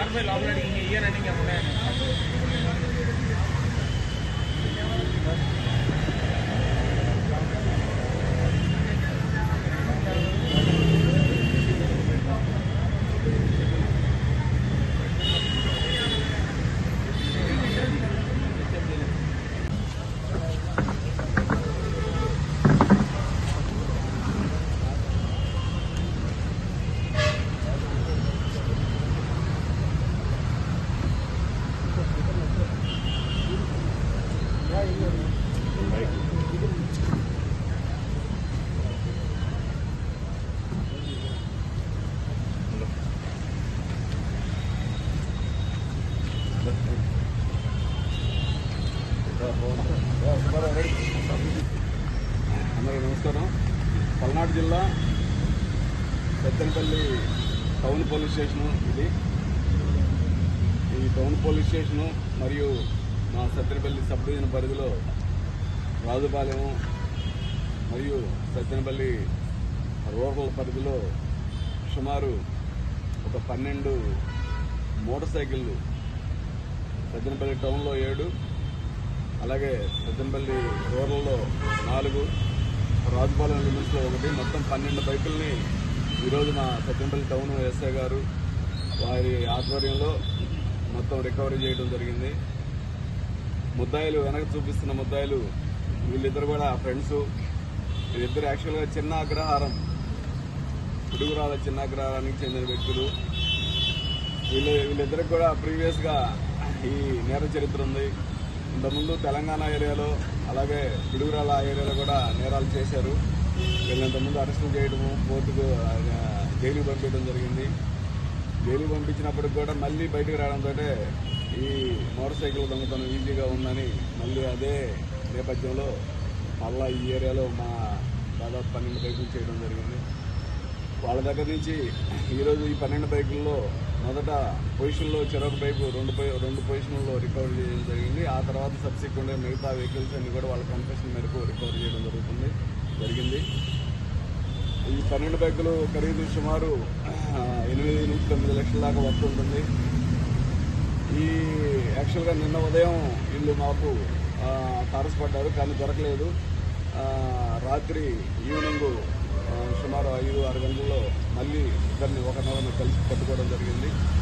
रुपये लोपल अड़गी ये रनिंग అందరికీ నమస్కారం. పల్నాడు జిల్లా సత్తెనపల్లి టౌన్ పోలీస్ స్టేషను ఇది. ఈ టౌన్ పోలీస్ స్టేషను మరియు మా సత్తెనపల్లి సబ్ డివిజన్ పరిధిలో రాజుపాలెం మరియు సత్తెనపల్లి రూరల్ పరిధిలో సుమారు ఒక 12 మోటార్ సైకిళ్ళు, సత్తెనపల్లి టౌన్లో 7, అలాగే సత్తెనపల్లి రూరల్లో 4, రాజుపాలెం లిమిట్స్లో 1, మొత్తం 12 బైకుల్ని ఈరోజు మా సత్తెనపల్లి టౌన్ ఎస్ఐ గారు వారి ఆధ్వర్యంలో మొత్తం రికవరీ చేయడం జరిగింది. ముద్దాయిలు వెనక చూపిస్తున్న ముద్దాయిలు వీళ్ళిద్దరు కూడా ఫ్రెండ్స్. వీళ్ళిద్దరు యాక్చువల్గా చిన్న అగ్రహారం, పిడుగురాల చిన్న అగ్రహారానికి చెందిన వ్యక్తులు. వీళ్ళిద్దరికి కూడా ప్రీవియస్గా ఈ నేర చరిత్ర ఉంది. ఇంతకుముందు తెలంగాణ ఏరియాలో అలాగే పిడుగురాల ఏరియాలో కూడా నేరాలు చేశారు. వీళ్ళంతకుముందు అరెస్టులు చేయడము, కోర్టుకు జైలుకి పంపించడం జరిగింది. జైలుకి పంపించినప్పటికి కూడా మళ్ళీ బయటకు రావడంతో ఈ మోటార్ సైకిల్ దొంగతనం ఈజీగా ఉందని మళ్ళీ అదే నేపథ్యంలో మళ్ళీ ఈ ఏరియాలో మా దాదాపు 12 బైకులు చేయడం జరిగింది. వాళ్ళ దగ్గర నుంచి ఈరోజు ఈ 12 బైకుల్లో మొదట పొజిషన్లో చెరొక బైకు 2 పొజిషన్లో రికవరీ చేయడం జరిగింది. ఆ తర్వాత సబ్సిక్వెంట్గా మిగతా వెహికల్స్ అన్ని కూడా వాళ్ళ కన్ఫెషన్ మేరకు రికవరీ చేయడం జరిగింది. ఈ 12 బైకులు ఖరీదు సుమారు 8 నుంచి 9 లక్షల దాకా వర్త్ ఉంటుంది. ఈ యాక్చువల్గా నిన్న ఉదయం వీళ్ళు మాకు తారసపడ్డారు, కానీ దొరకలేదు. రాత్రి ఈవినింగ్ సుమారు 5-6 గంటల్లో మళ్ళీ ఇద్దరిని ఒకరినొకరిని కలిసి పట్టుకోవడం జరిగింది.